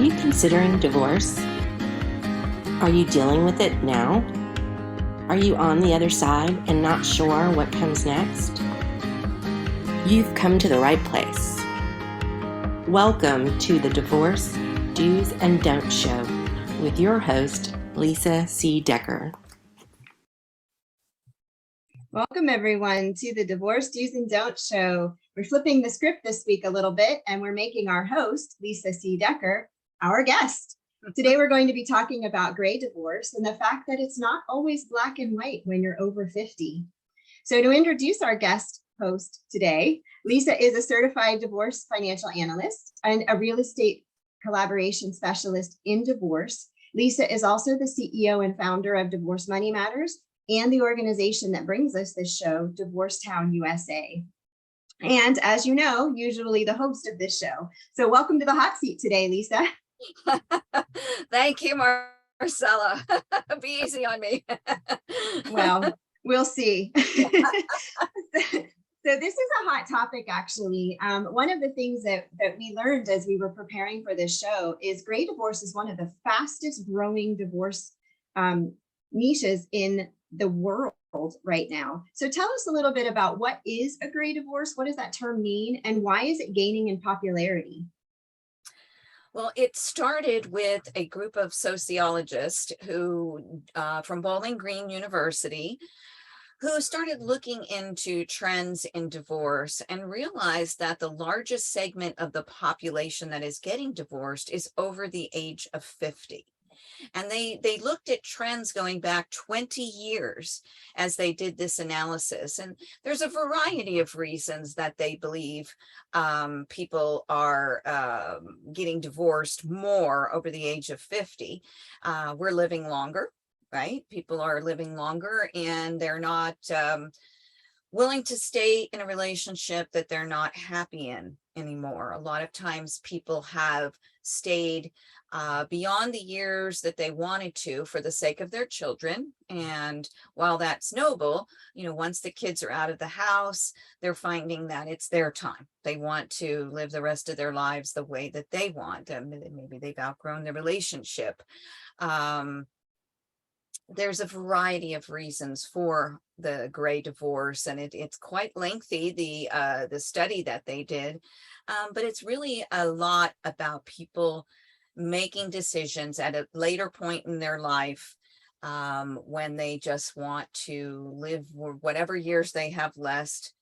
you considering divorce? Are you dealing with it now? Are you on the other side and not sure what comes next? You've come to the right place. Welcome to the Divorce Do's and Don'ts Show with your host, Lisa C. Decker. Welcome, everyone, to the Divorce Do's and Don'ts Show. We're flipping the script this week a little bit, and we're making our host, Lisa C. Decker, our guest. Today, we're going to be talking about gray divorce and the fact that it's not always black and white when you're over 50. So to introduce our guest host today, Lisa is a certified divorce financial analyst and a real estate collaboration specialist in divorce. Lisa is also the CEO and founder of Divorce Money Matters and the organization that brings us this show, DivorceTown USA. And as you know, usually the host of this show. So welcome to the hot seat today, Lisa. Thank you, Marcella. Be easy on me. Well, we'll see. So this is a hot topic, actually. One of the things that we learned as we were preparing for this show is gray divorce is one of the fastest growing divorce niches in the world right now. So tell us a little bit about what is a gray divorce? What does that term mean? And why is it gaining in popularity? Well, it started with a group of sociologists who, from Bowling Green University, who started looking into trends in divorce and realized that the largest segment of the population that is getting divorced is over the age of 50. And they looked at trends going back 20 years as they did this analysis. And there's a variety of reasons that they believe people are getting divorced more over the age of 50. We're living longer, right? People are living longer and they're not willing to stay in a relationship that they're not happy in anymore. A lot of times people have stayed beyond the years that they wanted to for the sake of their children. And while that's noble, once the kids are out of the house, they're finding that it's their time. They want to live the rest of their lives the way that they want. And maybe they've outgrown the relationship. There's a variety of reasons for the gray divorce, and it's quite lengthy, the study that they did, but it's really a lot about people making decisions at a later point in their life when they just want to live whatever years they have left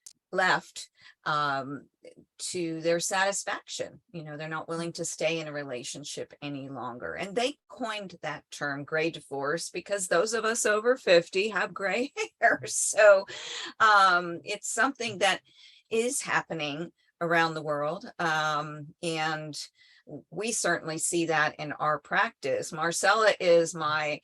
to their satisfaction. They're not willing to stay in a relationship any longer. And they coined that term gray divorce because those of us over 50 have gray hair. So it's something that is happening around the world. And we certainly see that in our practice. Marcella is my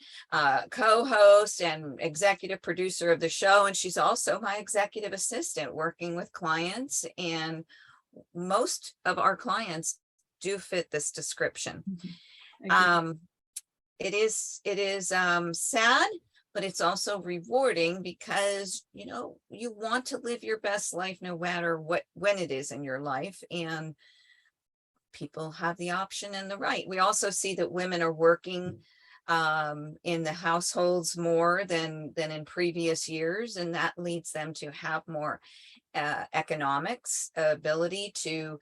co-host and executive producer of the show, and she's also my executive assistant working with clients. And most of our clients do fit this description. It is sad, but it's also rewarding because you want to live your best life no matter when it is in your life, and people have the option and the right. We also see that women are working in the households more than in previous years, and that leads them to have more economics ability to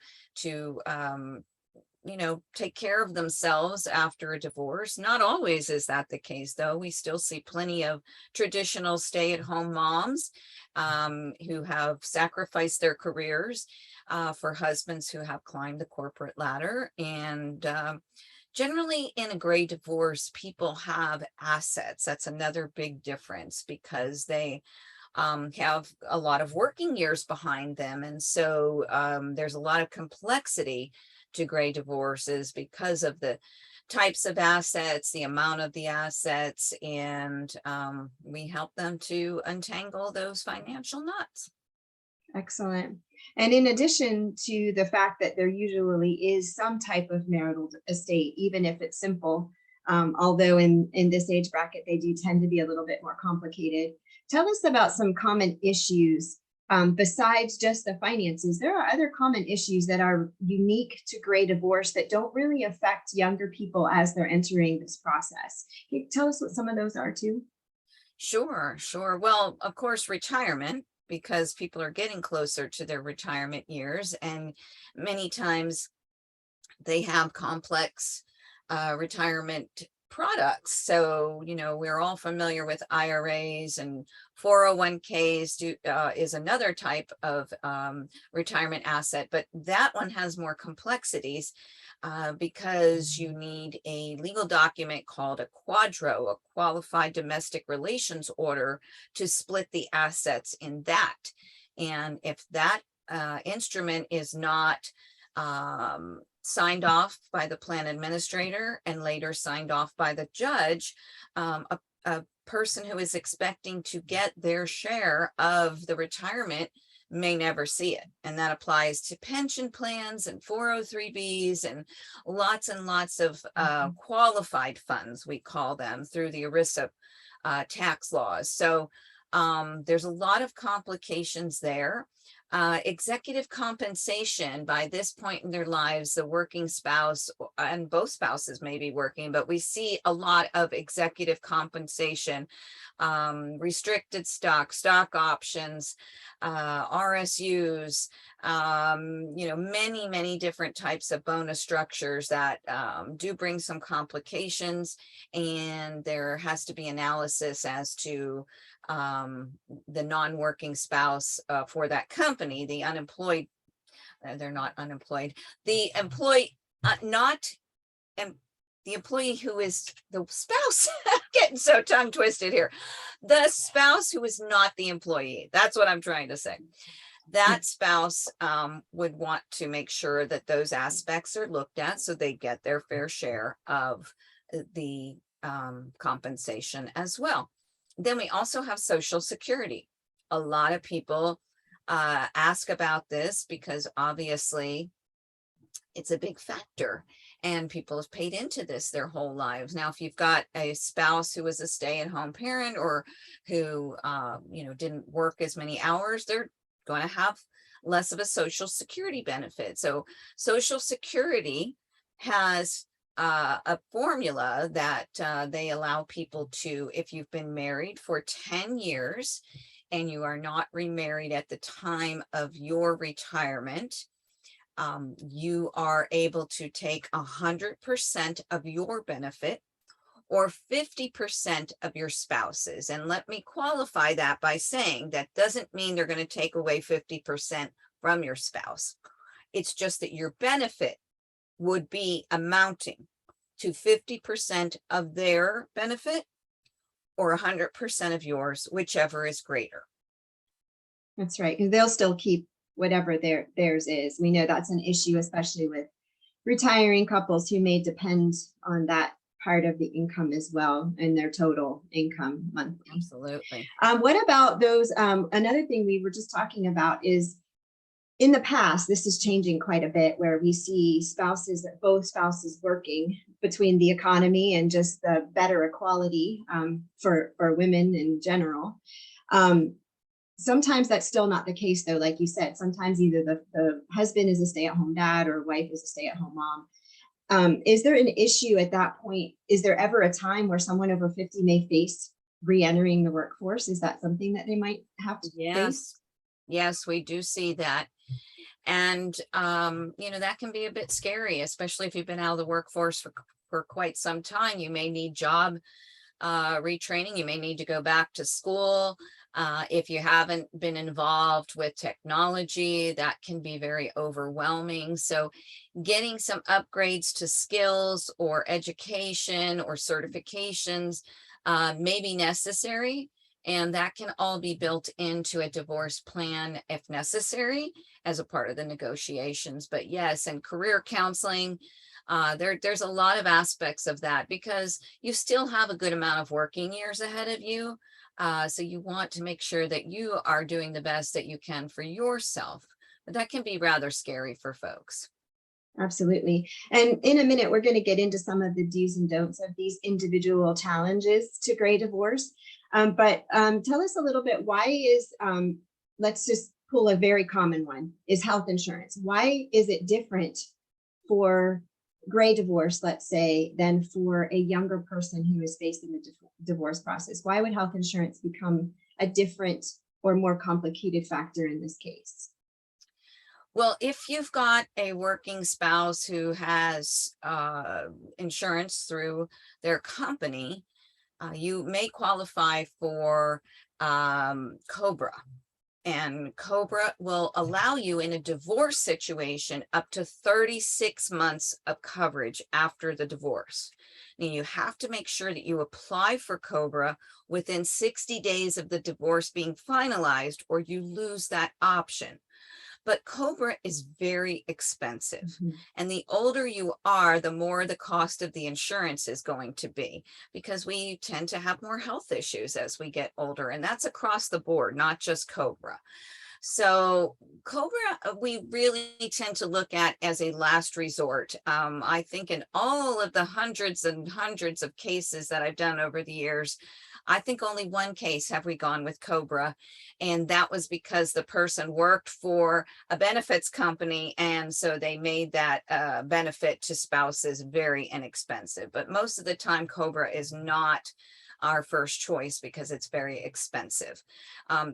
take care of themselves after a divorce. Not always is that the case, though. We still see plenty of traditional stay-at-home moms who have sacrificed their careers for husbands who have climbed the corporate ladder. And generally in a gray divorce, people have assets. That's another big difference because they have a lot of working years behind them. And so there's a lot of complexity to gray divorces because of the types of assets, the amount of the assets, and we help them to untangle those financial knots. Excellent. And in addition to the fact that there usually is some type of marital estate, even if it's simple, although in this age bracket, they do tend to be a little bit more complicated. Tell us about some common issues besides just the finances, there are other common issues that are unique to gray divorce that don't really affect younger people as they're entering this process. Can you tell us what some of those are too? Sure, sure. Well, of course, retirement, because people are getting closer to their retirement years, and many times they have complex retirement products. So, we're all familiar with IRAs, and 401ks is another type of retirement asset, but that one has more complexities because you need a legal document called a quadro, a qualified domestic relations order, to split the assets in that. And if that instrument is not signed off by the plan administrator and later signed off by the judge, a person who is expecting to get their share of the retirement may never see it. And that applies to pension plans and 403Bs and lots of qualified funds, we call them, through the ERISA tax laws. So there's a lot of complications there. Executive compensation, by this point in their lives, the working spouse and both spouses may be working, but we see a lot of executive compensation, restricted stock options, RSUs, many different types of bonus structures that do bring some complications, and there has to be analysis as to the non-working spouse for that company, the unemployed, they're not unemployed, the employee, the employee who is the spouse, getting so tongue twisted here, the spouse who is not the employee. That's what I'm trying to say. That spouse would want to make sure that those aspects are looked at so they get their fair share of the compensation as well. Then we also have Social Security. A lot of people ask about this because obviously it's a big factor, and people have paid into this their whole lives. Now, if you've got a spouse who is a stay-at-home parent or who didn't work as many hours, they're going to have less of a Social Security benefit. So Social Security has a formula that they allow people to, if you've been married for 10 years and you are not remarried at the time of your retirement, you are able to take 100% of your benefit or 50% of your spouse's. And let me qualify that by saying that doesn't mean they're going to take away 50% from your spouse. It's just that your benefit would be amounting to 50% of their benefit or 100% of yours, whichever is greater. That's right. Because they'll still keep whatever theirs is. We know that's an issue, especially with retiring couples who may depend on that part of the income as well and their total income monthly. Absolutely. What about those? Another thing we were just talking about is, in the past, this is changing quite a bit, where we see both spouses working between the economy and just the better equality for women in general. Sometimes that's still not the case, though. Like you said, sometimes either the husband is a stay-at-home dad or wife is a stay-at-home mom. Is there an issue at that point? Is there ever a time where someone over 50 may face re-entering the workforce? Is that something that they might have to face? Yes, we do see that. And, that can be a bit scary, especially if you've been out of the workforce for quite some time. You may need job retraining. You may need to go back to school. If you haven't been involved with technology, that can be very overwhelming. So getting some upgrades to skills or education or certifications may be necessary. And that can all be built into a divorce plan if necessary as a part of the negotiations. But yes, and career counseling, there's a lot of aspects of that because you still have a good amount of working years ahead of you. So you want to make sure that you are doing the best that you can for yourself. But that can be rather scary for folks. Absolutely. And in a minute, we're going to get into some of the do's and don'ts of these individual challenges to gray divorce. But tell us a little bit, why is, let's just pull a very common one, is health insurance. Why is it different for gray divorce, let's say, than for a younger person who is facing the divorce process? Why would health insurance become a different or more complicated factor in this case? Well, if you've got a working spouse who has insurance through their company, you may qualify for COBRA. And COBRA will allow you in a divorce situation up to 36 months of coverage after the divorce. Now, you have to make sure that you apply for COBRA within 60 days of the divorce being finalized, or you lose that option. But COBRA is very expensive. Mm-hmm. And the older you are, the more the cost of the insurance is going to be, because we tend to have more health issues as we get older. And that's across the board, not just COBRA. So COBRA, we really tend to look at as a last resort. I think in all of the hundreds and hundreds of cases that I've done over the years, I think only one case have we gone with COBRA, and that was because the person worked for a benefits company, and so they made that benefit to spouses very inexpensive. But most of the time, COBRA is not our first choice because it's very expensive.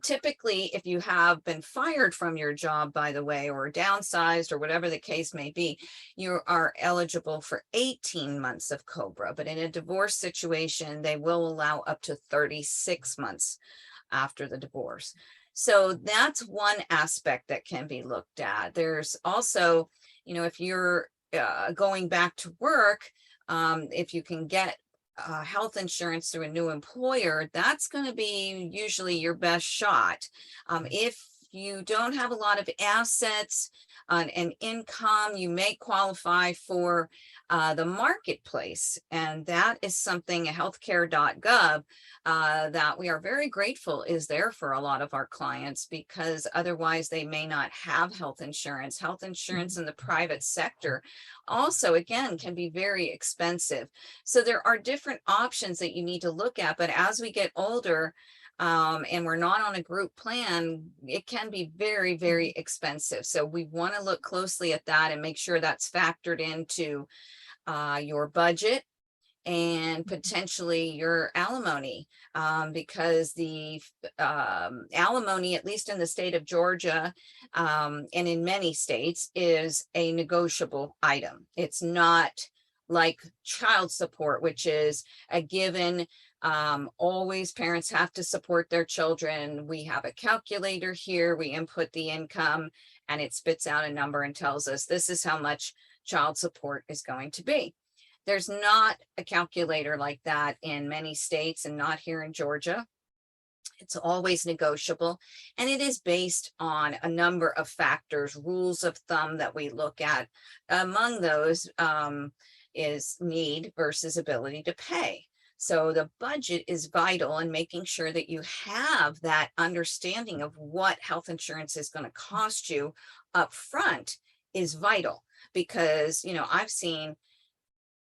Typically, if you have been fired from your job, by the way, or downsized or whatever the case may be, you are eligible for 18 months of COBRA. But in a divorce situation, they will allow up to 36 months after the divorce. So that's one aspect that can be looked at. There's also, if you're going back to work, if you can get health insurance through a new employer, that's going to be usually your best shot. If you don't have a lot of assets and income, you may qualify for the marketplace. And that is something, healthcare.gov, that we are very grateful is there for a lot of our clients, because otherwise they may not have health insurance. Health insurance in the private sector also, again, can be very expensive. So there are different options that you need to look at. But as we get older, and we're not on a group plan, it can be very, very expensive. So we want to look closely at that and make sure that's factored into your budget and potentially your alimony, because the alimony, at least in the state of Georgia, and in many states, is a negotiable item. It's not like child support, which is a given. Always parents have to support their children. We have a calculator here. We input the income and it spits out a number and tells us this is how much child support is going to be. There's not a calculator like that in many states, and not here in Georgia. It's always negotiable, and it is based on a number of factors, rules of thumb that we look at. Among those is need versus ability to pay. So the budget is vital, and making sure that you have that understanding of what health insurance is going to cost you up front is vital, because, I've seen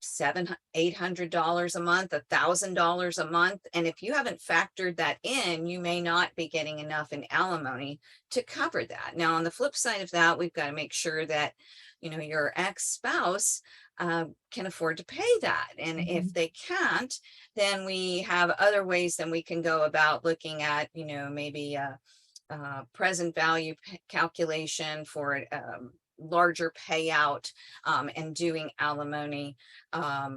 $700-800 a month, $1,000 a month. And if you haven't factored that in, you may not be getting enough in alimony to cover that. Now, on the flip side of that, we've got to make sure that, your ex-spouse can afford to pay that. And if they can't, then we have other ways that we can go about looking at, maybe a present value calculation for larger payout, and doing alimony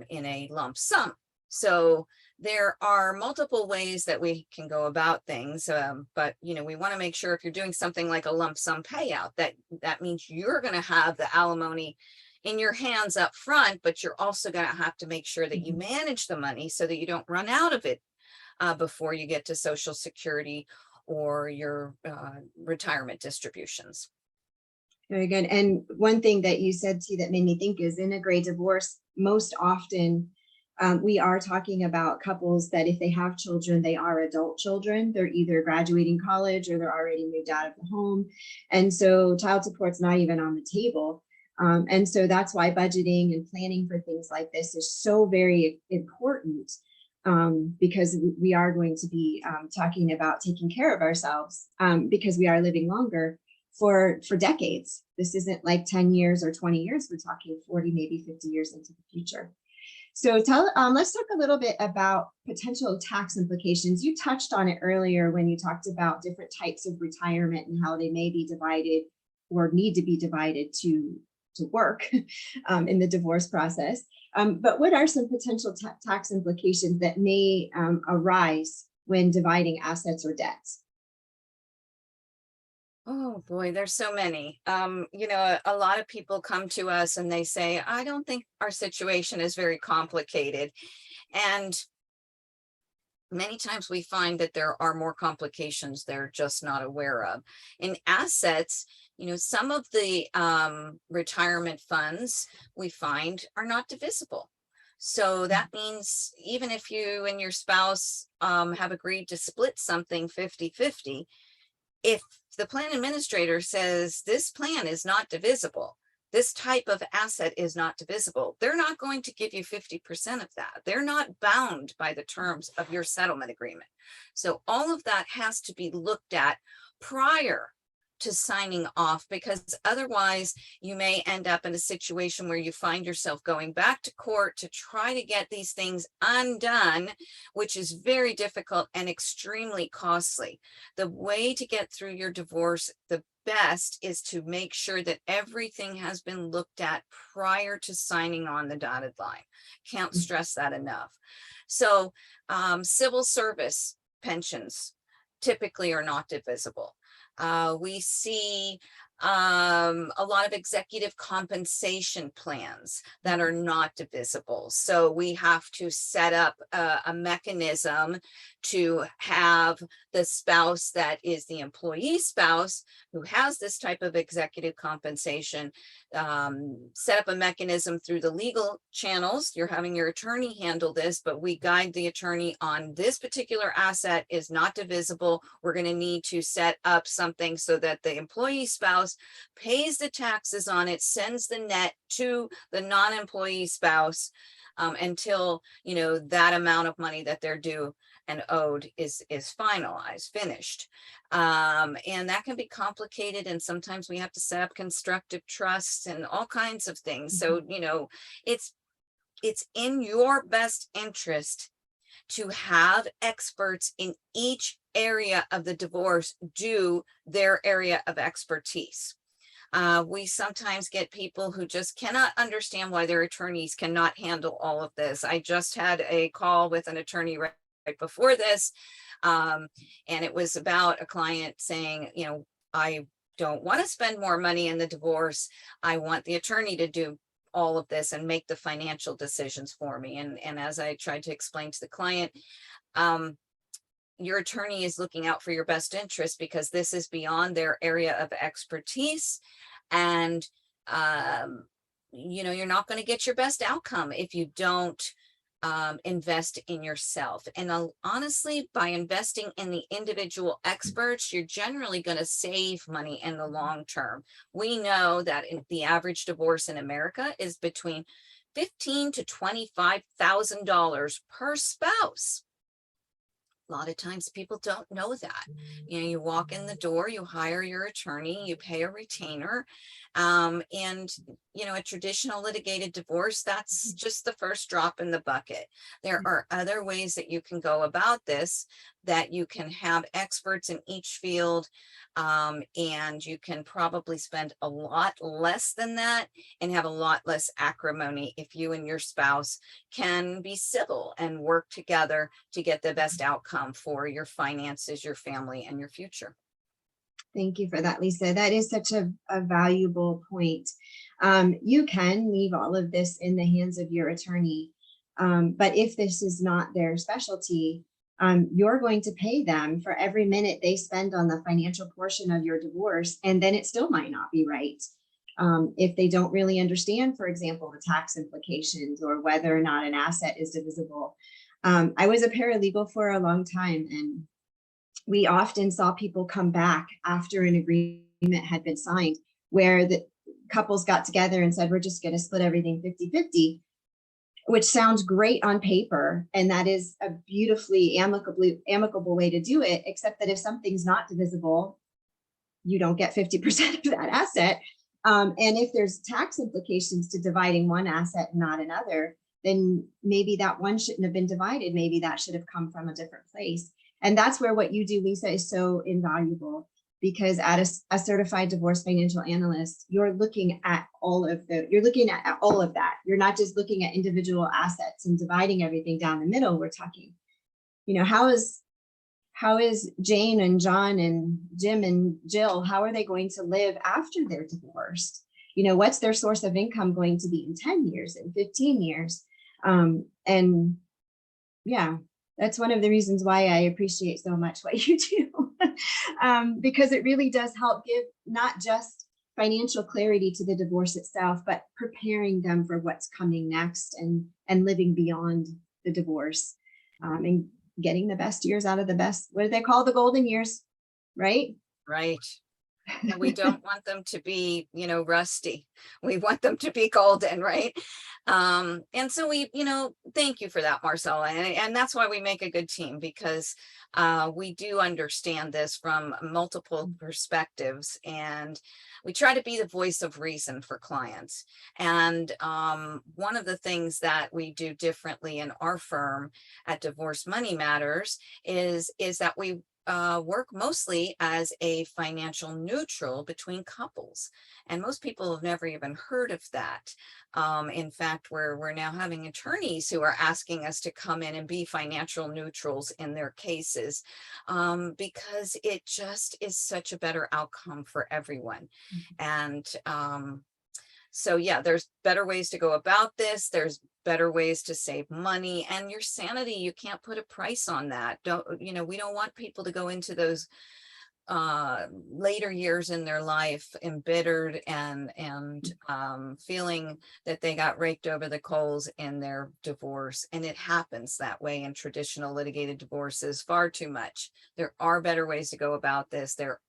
in a lump sum. So there are multiple ways that we can go about things, but we want to make sure if you're doing something like a lump sum payout, that means you're going to have the alimony in your hands up front, but you're also going to have to make sure that you manage the money so that you don't run out of it before you get to Social Security or your retirement distributions. Very good. And one thing that you said too that made me think is, in a gray divorce, most often we are talking about couples that if they have children, they are adult children. They're either graduating college or they're already moved out of the home. And so child support's not even on the table. And so that's why budgeting and planning for things like this is so very important. because we are going to be talking about taking care of ourselves because we are living longer for decades. This isn't like 10 years or 20 years. We're talking 40, maybe 50 years into the future. So let's talk a little bit about potential tax implications. You touched on it earlier when you talked about different types of retirement and how they may be divided or need to be divided to work in the divorce process. But what are some potential tax implications that may arise when dividing assets or debts? Oh boy, there's so many. A lot of people come to us and they say, I don't think our situation is very complicated. And many times we find that there are more complications they're just not aware of. In assets, some of the retirement funds we find are not divisible. So that means even if you and your spouse have agreed to split something 50-50, if the plan administrator says this plan is not divisible, this type of asset is not divisible, they're not going to give you 50% of that. They're not bound by the terms of your settlement agreement. So all of that has to be looked at prior to signing off, because otherwise you may end up in a situation where you find yourself going back to court to try to get these things undone, which is very difficult and extremely costly. The way to get through your divorce, the best, is to make sure that everything has been looked at prior to signing on the dotted line. Can't stress that enough. So civil service pensions typically are not divisible. We see a lot of executive compensation plans that are not divisible. So we have to set up a mechanism to have the spouse that is the employee spouse who has this type of executive compensation, set up a mechanism through the legal channels. You're having your attorney handle this, but we guide the attorney on this particular asset is not divisible. We're going to need to set up something so that the employee spouse pays the taxes on it, sends the net to the non-employee spouse until that amount of money that they're due and owed is finalized, finished. And that can be complicated, and sometimes we have to set up constructive trusts and all kinds of things. So it's in your best interest to have experts in each area of the divorce do their area of expertise. We sometimes get people who just cannot understand why their attorneys cannot handle all of this. I just had a call with an attorney right before this, and it was about a client saying, I don't want to spend more money in the divorce. I want the attorney to do all of this and make the financial decisions for me. And as I tried to explain to the client, your attorney is looking out for your best interest because this is beyond their area of expertise. And, you're not going to get your best outcome if you don't invest in yourself. And honestly, by investing in the individual experts, you're generally going to save money in the long term. We know that the average divorce in America is between $15,000 to $25,000 per spouse. A lot of times people don't know that. You walk in the door, you hire your attorney, you pay a retainer, and a traditional litigated divorce, that's just the first drop in the bucket. There are other ways that you can go about this, that you can have experts in each field, and you can probably spend a lot less than that and have a lot less acrimony if you and your spouse can be civil and work together to get the best outcome for your finances, your family, and your future. Thank you for that, Lisa. That is such a valuable point. You can leave all of this in the hands of your attorney, but if this is not their specialty, you're going to pay them for every minute they spend on the financial portion of your divorce, and then it still might not be right. If they don't really understand, for example, the tax implications or whether or not an asset is divisible. I was a paralegal for a long time, and we often saw people come back after an agreement had been signed where the couples got together and said, we're just going to split everything 50-50. which sounds great on paper. And that is a beautifully amicable way to do it, except that if something's not divisible, you don't get 50% of that asset. And if there's tax implications to dividing one asset and not another, then maybe that one shouldn't have been divided. Maybe that should have come from a different place. And that's where what you do, Lisa, is so invaluable, because as a certified divorce financial analyst, you're looking at all of that. You're not just looking at individual assets and dividing everything down the middle. We're talking, how is Jane and John and Jim and Jill, how are they going to live after they're divorced? What's their source of income going to be in 10 years, in 15 years? And yeah, that's one of the reasons why I appreciate so much what you do, because it really does help give not just financial clarity to the divorce itself, but preparing them for what's coming next and living beyond the divorce, and getting the best years out of the best, what do they call the golden years, right? Right. And we don't want them to be, rusty. We want them to be golden, right? And so we, thank you for that, Marcella. And that's why we make a good team, because we do understand this from multiple perspectives, and we try to be the voice of reason for clients. And one of the things that we do differently in our firm at Divorce Money Matters is that we work mostly as a financial neutral between couples. And most people have never even heard of that. In fact, we're now having attorneys who are asking us to come in and be financial neutrals in their cases, because it just is such a better outcome for everyone. And so yeah, there's better ways to go about this. There's better ways to save money, and your sanity, you can't put a price on that. We don't want people to go into those later years in their life embittered and feeling that they got raked over the coals in their divorce. And it happens that way in traditional litigated divorces far too much. There are better ways to go about this. There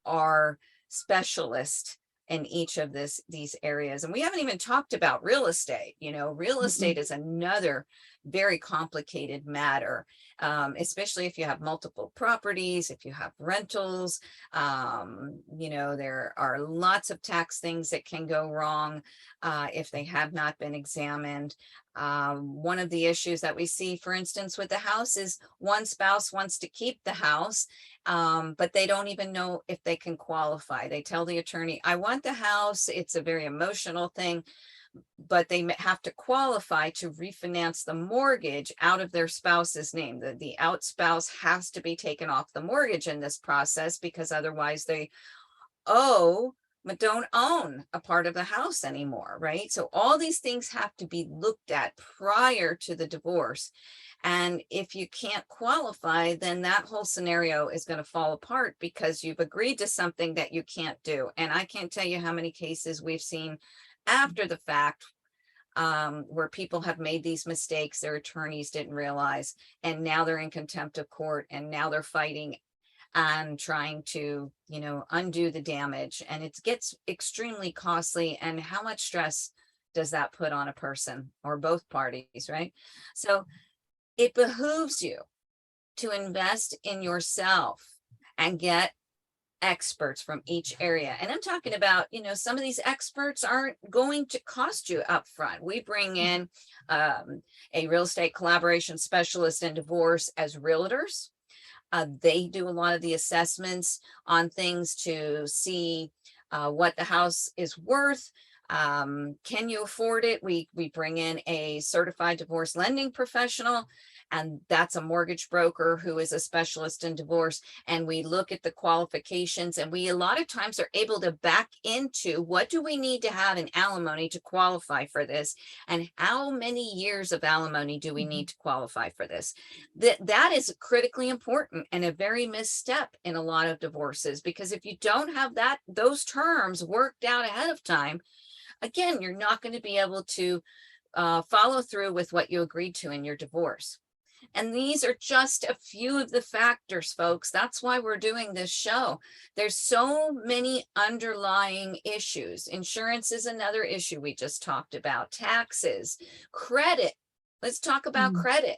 are specialists in each of these areas. And we haven't even talked about real estate. Real estate is another very complicated matter, especially if you have multiple properties, if you have rentals. There are lots of tax things that can go wrong if they have not been examined. One of the issues that we see, for instance, with the house is one spouse wants to keep the house, but they don't even know if they can qualify. They tell the attorney, I want the house. It's a very emotional thing, but they have to qualify to refinance the mortgage out of their spouse's name. The out spouse has to be taken off the mortgage in this process, because otherwise they owe but don't own a part of the house anymore, right? So all these things have to be looked at prior to the divorce. And if you can't qualify, then that whole scenario is going to fall apart, because you've agreed to something that you can't do. And I can't tell you how many cases we've seen after the fact where people have made these mistakes, their attorneys didn't realize, and now they're in contempt of court, and now they're fighting and trying to, undo the damage. And it gets extremely costly. And how much stress does that put on a person or both parties, right? So it behooves you to invest in yourself and get experts from each area. And I'm talking about, some of these experts aren't going to cost you up front. We bring in a real estate collaboration specialist in divorce as realtors. They do a lot of the assessments on things to see what the house is worth. Can you afford it? We bring in a certified divorce lending professional, and that's a mortgage broker who is a specialist in divorce. And we look at the qualifications, and we a lot of times are able to back into what do we need to have in alimony to qualify for this, and how many years of alimony do we need to qualify for this. That is critically important and a very misstep in a lot of divorces, because if you don't have those terms worked out ahead of time, again, you're not going to be able to follow through with what you agreed to in your divorce. And these are just a few of the factors, folks. That's why we're doing this show. There's so many underlying issues. Insurance is another issue we just talked about. Taxes, credit. Let's talk about credit.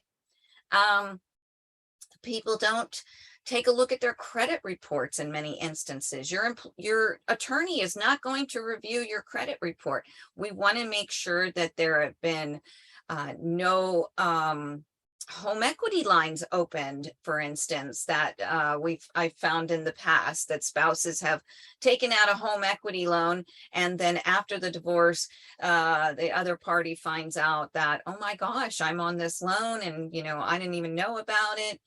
People don't take a look at their credit reports in many instances. Your attorney is not going to review your credit report. We want to make sure that there have been no home equity lines opened, for instance, that I've found in the past that spouses have taken out a home equity loan, and then after the divorce, the other party finds out that, oh my gosh, I'm on this loan, and I didn't even know about it.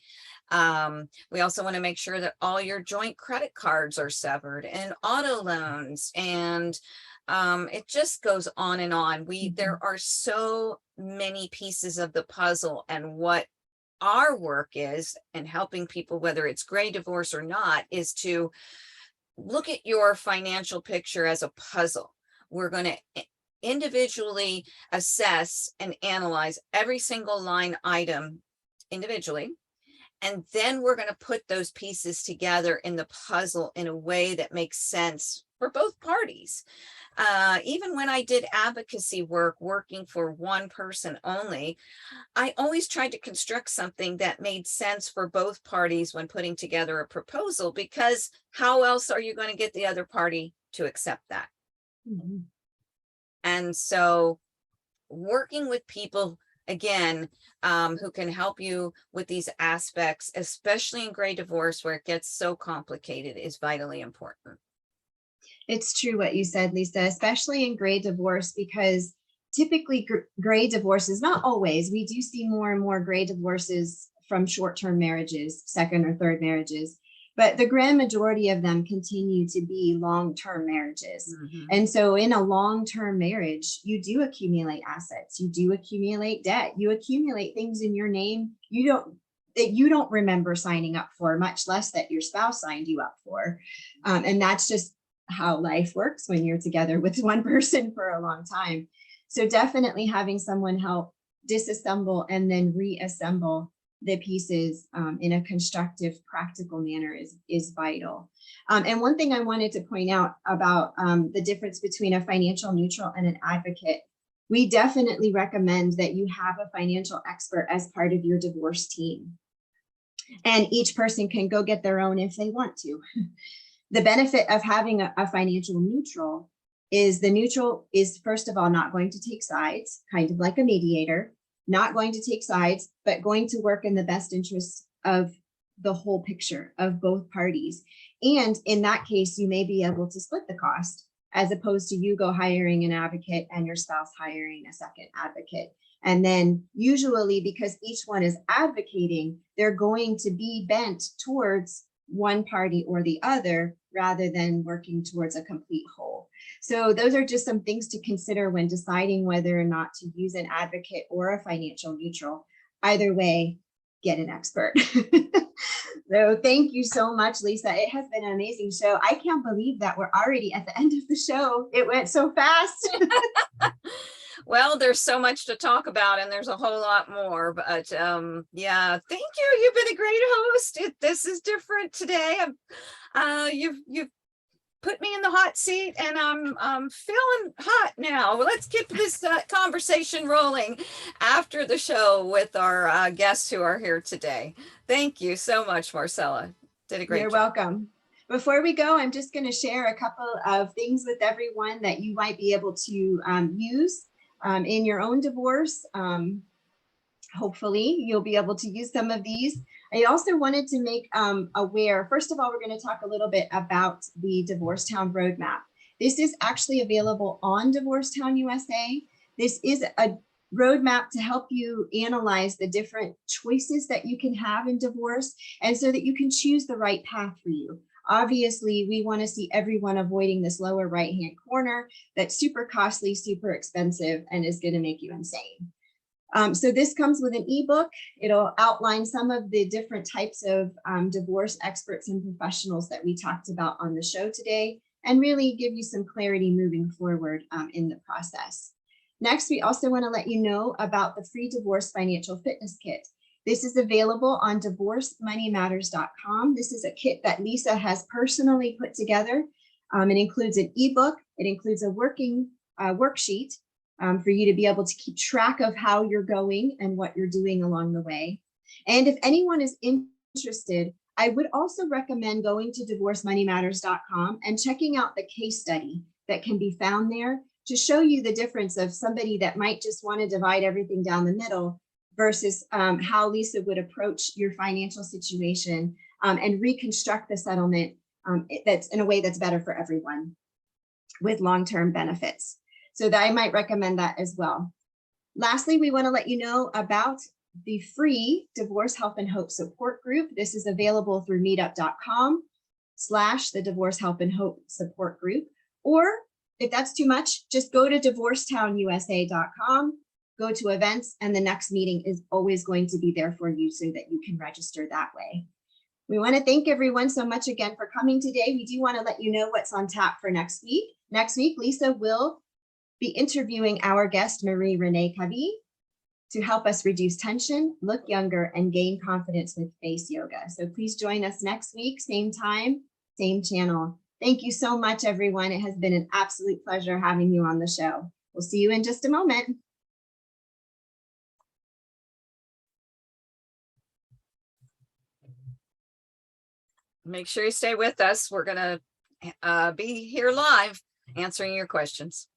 We also want to make sure that all your joint credit cards are severed, and auto loans, and it just goes on and on. There are so many pieces of the puzzle, and what our work is, and helping people, whether it's gray divorce or not, is to look at your financial picture as a puzzle. We're going to individually assess and analyze every single line item individually. And then we're going to put those pieces together in the puzzle in a way that makes sense for both parties. Even when I did advocacy work, working for one person only, I always tried to construct something that made sense for both parties when putting together a proposal, because how else are you going to get the other party to accept that? And so working with people, again, who can help you with these aspects, especially in gray divorce where it gets so complicated, is vitally important. It's true what you said, Lisa, especially in gray divorce, because typically gray divorces, not always, we do see more and more gray divorces from short-term marriages, second or third marriages, but the grand majority of them continue to be long-term marriages. And so in a long-term marriage, you do accumulate assets, you do accumulate debt, you accumulate things in your name that you don't remember signing up for, much less that your spouse signed you up for. And that's just how life works when you're together with one person for a long time. So definitely having someone help disassemble and then reassemble the pieces in a constructive, practical manner is vital. And one thing I wanted to point out about the difference between a financial neutral and an advocate, we definitely recommend that you have a financial expert as part of your divorce team. And each person can go get their own if they want to. The benefit of having a financial neutral is the neutral is, first of all, not going to take sides, kind of like a mediator, not going to take sides, but going to work in the best interest of the whole picture of both parties. And in that case, you may be able to split the cost, as opposed to you go hiring an advocate and your spouse hiring a second advocate. And then usually, because each one is advocating, they're going to be bent towards one party or the other, rather than working towards a complete whole. So those are just some things to consider when deciding whether or not to use an advocate or a financial neutral. Either way, get an expert. So thank you so much, Lisa. It has been an amazing show. I can't believe that we're already at the end of the show. It went so fast. Well, there's so much to talk about, and there's a whole lot more, but yeah, thank you. You've been a great host. This is different today. You've put me in the hot seat, and I'm feeling hot now. Well, let's keep this conversation rolling after the show with our guests who are here today. Thank you so much, Marcella. Did a great job. You're welcome. Before we go, I'm just going to share a couple of things with everyone that you might be able to use in your own divorce. Hopefully you'll be able to use some of these. I also wanted to make aware, first of all, we're going to talk a little bit about the DivorceTown roadmap. This is actually available on DivorceTown USA. This is a roadmap to help you analyze the different choices that you can have in divorce, and so that you can choose the right path for you. Obviously, we want to see everyone avoiding this lower right-hand corner that's super costly, super expensive, and is going to make you insane. So this comes with an ebook. It'll outline some of the different types of divorce experts and professionals that we talked about on the show today, and really give you some clarity moving forward in the process. Next, we also want to let you know about the free divorce financial fitness kit. This is available on DivorceMoneyMatters.com. This is a kit that Lisa has personally put together. It includes an ebook. It includes a working worksheet for you to be able to keep track of how you're going and what you're doing along the way. And if anyone is interested, I would also recommend going to DivorceMoneyMatters.com and checking out the case study that can be found there to show you the difference of somebody that might just want to divide everything down the middle versus how Lisa would approach your financial situation and reconstruct the settlement that's in a way that's better for everyone with long-term benefits. So that I might recommend that as well. Lastly, we want to let you know about the free Divorce Help and Hope support group. This is available through meetup.com/the Divorce Help and Hope support group. Or if that's too much, just go to DivorceTownUSA.com, go to events, and the next meeting is always going to be there for you so that you can register that way. We want to thank everyone so much again for coming today. We do want to let you know what's on tap for next week. Next week, Lisa will be interviewing our guest, Marie Renee Kavi, to help us reduce tension, look younger, and gain confidence with face yoga. So please join us next week, same time, same channel. Thank you so much, everyone. It has been an absolute pleasure having you on the show. We'll see you in just a moment. Make sure you stay with us. We're going to be here live answering your questions.